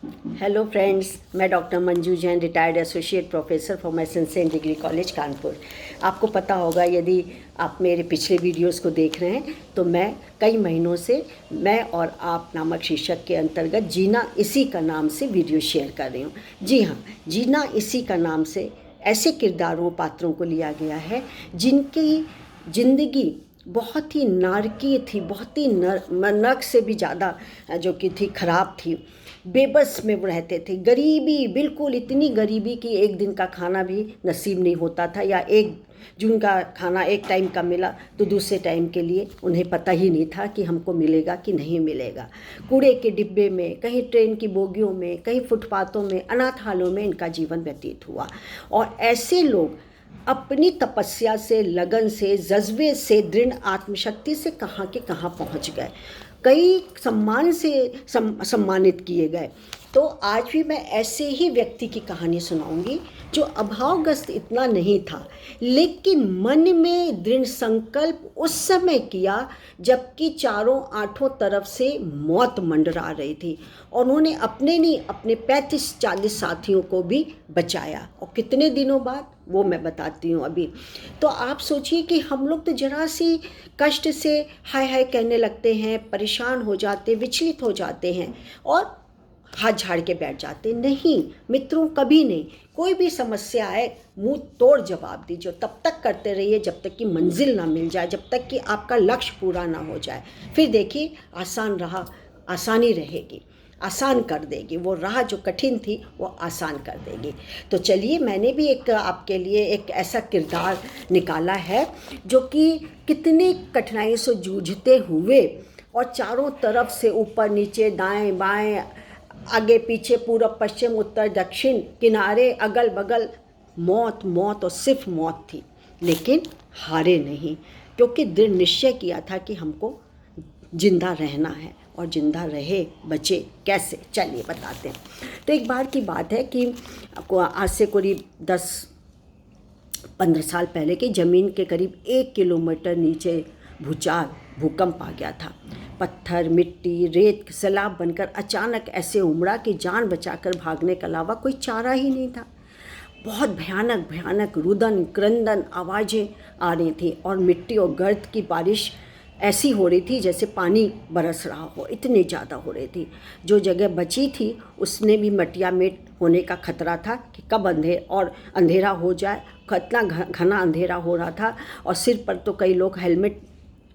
Hello friends, मैं doctor Manju Jain, retired associate professor from एसएनसेन degree college Kanpur. आपको पता होगा, यदि आप मेरे पिछले वीडियोस को देख रहे हैं, तो मैं कई महीनों से मैं और आप नामक शीर्षक के अंतर्गत जीना इसी का नाम से वीडियो शेयर कर रही हूँ। जी हाँ, जीना इसी का नाम से ऐसे किरदारों पात्रों को लिया गया है जिनकी ज़िंदगी बहुत ही नारकीय थी, बहुत ही नरक से भी ज़्यादा जो कि थी खराब थी। बेबस में वो रहते थे, गरीबी, बिल्कुल इतनी गरीबी कि एक दिन का खाना भी नसीब नहीं होता था, या एक जून का खाना एक टाइम का मिला तो दूसरे टाइम के लिए उन्हें पता ही नहीं था कि हमको मिलेगा कि नहीं मिलेगा। कूड़े के डिब्बे में, कहीं ट्रेन की बोगियों में, कहीं फुटपाथों में, अनाथालयों में इनका जीवन व्यतीत हुआ। और ऐसे लोग अपनी तपस्या से, लगन से, जज्बे से, दृढ़ आत्मशक्ति से कहाँ के कहाँ पहुँच गए, कई सम्मान से सम्मानित किए गए। तो आज भी मैं ऐसे ही व्यक्ति की कहानी सुनाऊंगी जो अभावग्रस्त इतना नहीं था, लेकिन मन में दृढ़ संकल्प उस समय किया जबकि चारों आठों तरफ से मौत मंडरा रही थी, और उन्होंने अपने नहीं, अपने 35-40 साथियों को भी बचाया। और कितने दिनों बाद वो मैं बताती हूँ अभी। तो आप सोचिए कि हम लोग तो जरा सी कष्ट से हाय हाय कहने लगते हैं, परेशान हो जाते, विचलित हो जाते हैं और हाथ झाड़ के बैठ जाते। नहीं मित्रों, कभी नहीं। कोई भी समस्या आए, मुंह तोड़ जवाब दीजिए, तब तक करते रहिए जब तक कि मंजिल ना मिल जाए, जब तक कि आपका लक्ष्य पूरा ना हो जाए। फिर देखिए, आसान राह आसानी रहेगी, आसान कर देगी, वो राह जो कठिन थी वो आसान कर देगी। तो चलिए, मैंने भी एक आपके लिए एक ऐसा किरदार निकाला है जो कि कितनी कठिनाई से जूझते हुए और चारों तरफ से ऊपर नीचे दाएं बाएं आगे पीछे पूरब पश्चिम उत्तर दक्षिण किनारे अगल बगल मौत मौत और सिर्फ मौत थी, लेकिन हारे नहीं, क्योंकि दृढ़ निश्चय किया था कि हमको जिंदा रहना है। और जिंदा रहे, बचे कैसे, चलिए बताते हैं। तो एक बार की बात है कि आज से करीब 10-15 साल पहले की ज़मीन के करीब 1 किलोमीटर नीचे भूकंप आ गया था। पत्थर, मिट्टी, रेत सैलाब बनकर अचानक ऐसे उमड़ा कि जान बचाकर भागने के अलावा कोई चारा ही नहीं था। बहुत भयानक भयानक रुदन क्रंदन आवाज़ें आ रही थी और मिट्टी और गर्द की बारिश ऐसी हो रही थी जैसे पानी बरस रहा हो, इतनी ज़्यादा हो रही थी। जो जगह बची थी उसने भी मटिया मेट होने का खतरा था कि कब अंधेरा हो जाए। इतना घना अंधेरा हो रहा था, और सिर पर तो कई लोग हेलमेट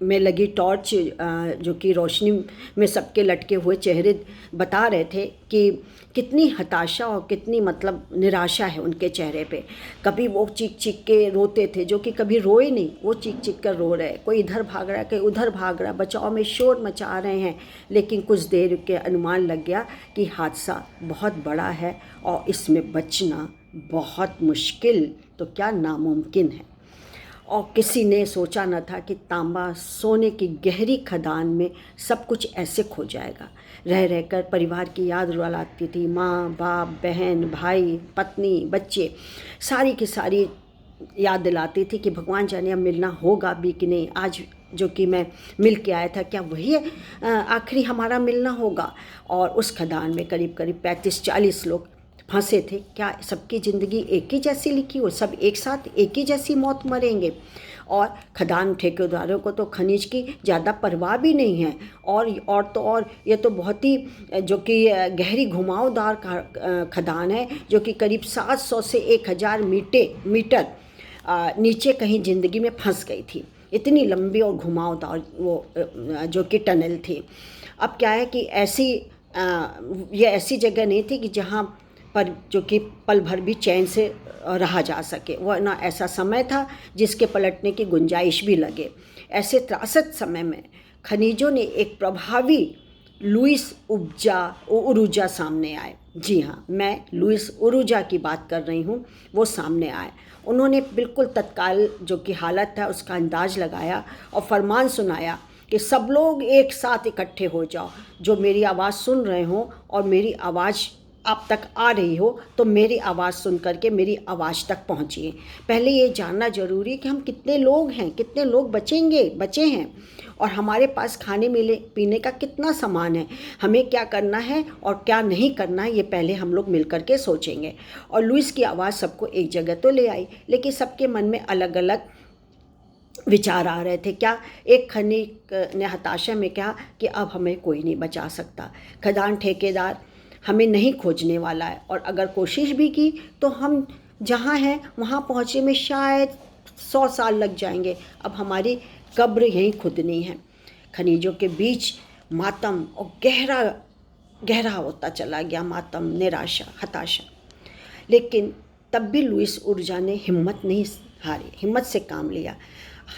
में लगी टॉर्च जो कि रोशनी में सबके लटके हुए चेहरे बता रहे थे कि कितनी हताशा और कितनी मतलब निराशा है उनके चेहरे पे। कभी वो चीख चीख के रोते थे, जो कि कभी रोए नहीं, वो चीख चीख कर रो रहे, कोई इधर भाग रहा है, कोई उधर भाग रहा, बचाव में शोर मचा रहे हैं। लेकिन कुछ देर के अनुमान लग गया कि हादसा बहुत बड़ा है और इसमें बचना बहुत मुश्किल, तो क्या नामुमकिन है। और किसी ने सोचा न था कि तांबा सोने की गहरी खदान में सब कुछ ऐसे खो जाएगा। रह रहकर परिवार की याद रुलाती थी। माँ बाप, बहन भाई, पत्नी, बच्चे, सारी की सारी याद दिलाती थी कि भगवान जाने अब मिलना होगा भी कि नहीं। आज जो कि मैं मिल के आया था, क्या वही आखिरी हमारा मिलना होगा। और उस खदान में करीब करीब 35-40 लोग फंसे थे। क्या सबकी ज़िंदगी एक ही जैसी लिखी हो, सब एक साथ एक ही जैसी मौत मरेंगे। और खदान ठेकेदारों को तो खनिज की ज़्यादा परवाह भी नहीं है। और ये तो बहुत ही जो कि गहरी घुमावदार खदान है, जो कि करीब 700 से 1000 मीटर नीचे कहीं ज़िंदगी में फंस गई थी। इतनी लंबी और घुमावदार वो जो कि टनल थी। अब क्या है कि ये ऐसी जगह नहीं थी कि जहाँ पर जो कि पल भर भी चैन से रहा जा सके। वह ना ऐसा समय था जिसके पलटने की गुंजाइश भी लगे। ऐसे त्रासद समय में खनिजों ने एक प्रभावी लुइस उरूजा सामने आए। जी हाँ, मैं लुइस उरूजा की बात कर रही हूँ। वो सामने आए। उन्होंने बिल्कुल तत्काल जो कि हालत था उसका अंदाज लगाया और फरमान सुनाया कि सब लोग एक साथ इकट्ठे हो जाओ, जो मेरी आवाज़ सुन रहे हों और मेरी आवाज़ आप तक आ रही हो तो मेरी आवाज़ सुन करके मेरी आवाज़ तक पहुँचिए। पहले ये जानना ज़रूरी है कि हम कितने लोग हैं, कितने लोग बचे हैं और हमारे पास खाने पीने का कितना सामान है, हमें क्या करना है और क्या नहीं करना है, ये पहले हम लोग मिल कर के सोचेंगे। और लुइस की आवाज़ सबको एक जगह तो ले आई, लेकिन सबके मन में अलग अलग विचार आ रहे थे। क्या एक खनिक ने हताशा में कहा कि अब हमें कोई नहीं बचा सकता, खदान ठेकेदार हमें नहीं खोजने वाला है और अगर कोशिश भी की तो हम जहाँ हैं वहाँ पहुँचने में शायद 100 साल लग जाएंगे। अब हमारी कब्र यहीं खुदनी है। खनिजों के बीच मातम और गहरा गहरा होता चला गया, मातम, निराशा, हताशा। लेकिन तब भी लुइस ऊर्जा ने हिम्मत नहीं हारी, हिम्मत से काम लिया।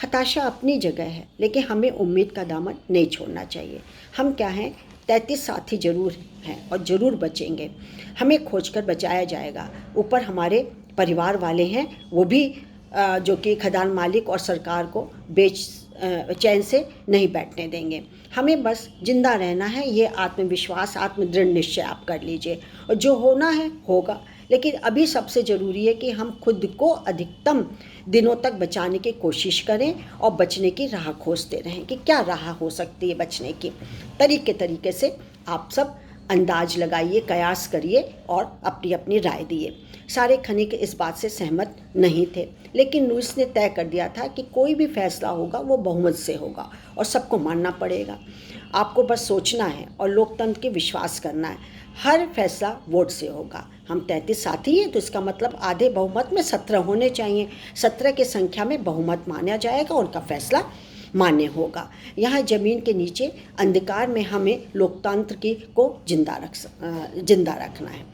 हताशा अपनी जगह है, लेकिन हमें उम्मीद का दामन नहीं छोड़ना चाहिए। हम क्या हैं, 33 साथी जरूर हैं और ज़रूर बचेंगे। हमें खोजकर बचाया जाएगा। ऊपर हमारे परिवार वाले हैं, वो भी जो कि खदान मालिक और सरकार को चैन से नहीं बैठने देंगे। हमें बस जिंदा रहना है, ये आत्मविश्वास, आत्मदृढ़ निश्चय आप कर लीजिए और जो होना है होगा। लेकिन अभी सबसे ज़रूरी है कि हम खुद को अधिकतम दिनों तक बचाने की कोशिश करें और बचने की राह खोजते रहें कि क्या राह हो सकती है बचने की। तरीके से आप सब अंदाज लगाइए, कयास करिए और अपनी अपनी राय दिए। सारे खनिक इस बात से सहमत नहीं थे, लेकिन लुइस ने तय कर दिया था कि कोई भी फैसला होगा वो बहुमत से होगा और सबको मानना पड़ेगा। आपको बस सोचना है और लोकतंत्र के विश्वास करना है। हर फैसला वोट से होगा। हम 33 साथी हैं तो इसका मतलब आधे बहुमत में 17 होने चाहिए। 17 की संख्या में बहुमत माना जाएगा, उनका फैसला मान्य होगा। यहाँ ज़मीन के नीचे अंधकार में हमें लोकतंत्र को जिंदा रखना है।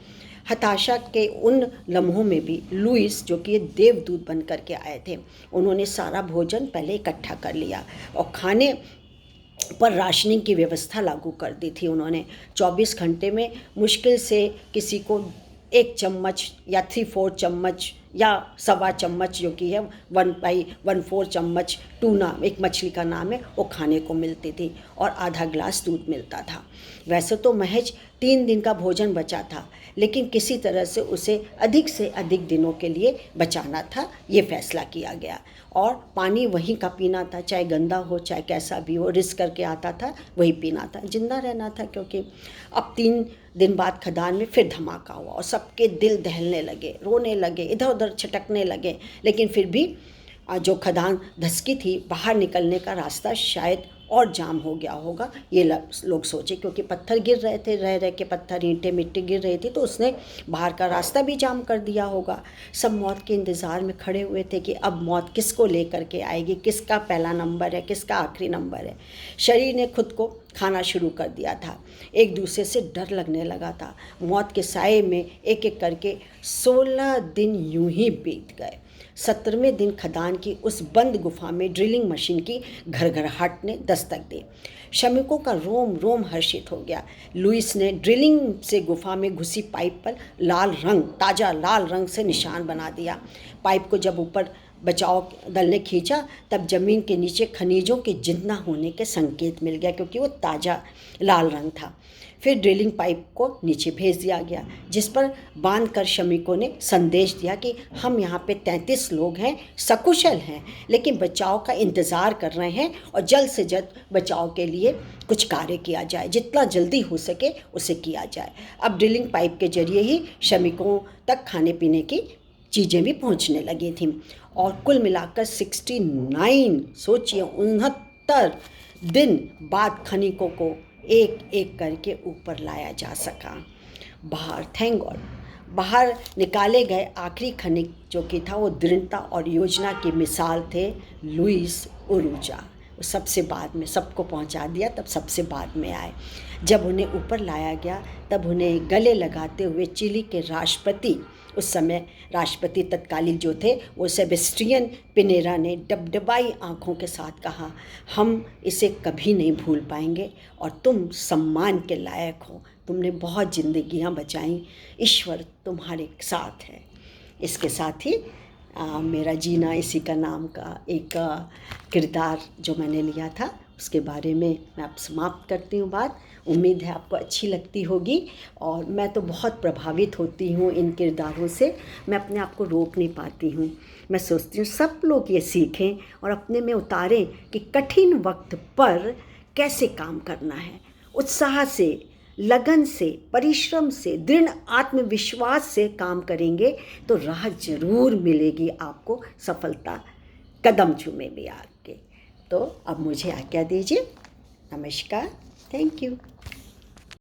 हताशा के उन लम्हों में भी लुइस, जो कि देवदूत बन कर के आए थे, उन्होंने सारा भोजन पहले इकट्ठा कर लिया और खाने पर राशनिंग की व्यवस्था लागू कर दी थी। उन्होंने 24 घंटे में मुश्किल से किसी को 1 चम्मच या 3/4 चम्मच या 1.25 चम्मच, जो कि है 1/4 चम्मच टूना, एक मछली का नाम है, वो खाने को मिलती थी और आधा ग्लास दूध मिलता था। वैसे तो महज 3 दिन का भोजन बचा था, लेकिन किसी तरह से उसे अधिक से अधिक दिनों के लिए बचाना था, ये फैसला किया गया। और पानी वहीं का पीना था, चाहे गंदा हो चाहे कैसा भी हो, रिस्क करके आता था वही पीना था, जिंदा रहना था। क्योंकि अब 3 दिन बाद खदान में फिर धमाका हुआ और सबके दिल दहलने लगे, रोने लगे, इधर उधर छटकने लगे। लेकिन फिर भी जो खदान धसकी थी, बाहर निकलने का रास्ता शायद और जाम हो गया होगा, ये लोग सोचे, क्योंकि पत्थर गिर रहे थे, रह रह के पत्थर, ईंटें, मिट्टी गिर रही थी, तो उसने बाहर का रास्ता भी जाम कर दिया होगा। सब मौत के इंतज़ार में खड़े हुए थे कि अब मौत किसको लेकर के आएगी, किसका पहला नंबर है, किसका आखिरी नंबर है। शरीर ने खुद को खाना शुरू कर दिया था, एक दूसरे से डर लगने लगा था। मौत के साए में एक एक करके 16 दिन यूं ही बीत गए। 17वें दिन खदान की उस बंद गुफा में ड्रिलिंग मशीन की घरघराहट ने दस्तक दी। श्रमिकों का रोम रोम हर्षित हो गया। लुइस ने ड्रिलिंग से गुफा में घुसी पाइप पर ताज़ा लाल रंग से निशान बना दिया। पाइप को जब ऊपर बचाव दल ने खींचा, तब जमीन के नीचे खनिजों के जिंदा होने के संकेत मिल गया, क्योंकि वो ताज़ा लाल रंग था। फिर ड्रिलिंग पाइप को नीचे भेज दिया गया, जिस पर बांधकर श्रमिकों ने संदेश दिया कि हम यहाँ पे 33 लोग हैं, सकुशल हैं, लेकिन बचाव का इंतज़ार कर रहे हैं और जल्द से जल्द बचाव के लिए कुछ कार्य किया जाए, जितना जल्दी हो सके उसे किया जाए। अब ड्रिलिंग पाइप के जरिए ही श्रमिकों तक खाने पीने की चीज़ें भी पहुँचने लगी थीं और कुल मिलाकर 69, सोचिए, 69 दिन बाद खनिकों को एक एक करके ऊपर लाया जा सका। थैंक गॉड, बाहर निकाले गए आखिरी खनिक जो कि था, वो दृढ़ता और योजना की मिसाल थे लुइस उरूजा। वो सबसे बाद में सबको पहुंचा दिया, तब सबसे बाद में आए। जब उन्हें ऊपर लाया गया, तब उन्हें गले लगाते हुए चिली के राष्ट्रपति, उस समय राष्ट्रपति तत्कालीन जो थे, वो सेबेस्टियन पिनेरा ने डबडबाई आँखों के साथ कहा, हम इसे कभी नहीं भूल पाएंगे और तुम सम्मान के लायक हो। तुमने बहुत ज़िंदगियाँ बचाई, ईश्वर तुम्हारे साथ है। इसके साथ ही मेरा जीना इसी का नाम का एक किरदार जो मैंने लिया था उसके बारे में मैं अब समाप्त करती हूँ बात। उम्मीद है आपको अच्छी लगती होगी, और मैं तो बहुत प्रभावित होती हूँ इन किरदारों से, मैं अपने आप को रोक नहीं पाती हूँ। मैं सोचती हूँ सब लोग ये सीखें और अपने में उतारें कि कठिन वक्त पर कैसे काम करना है। उत्साह से, लगन से, परिश्रम से, दृढ़ आत्मविश्वास से काम करेंगे तो राह जरूर मिलेगी आपको, सफलता कदम चूमेगी आपके। तो अब मुझे आज्ञा दीजिए। नमस्कार। Thank you.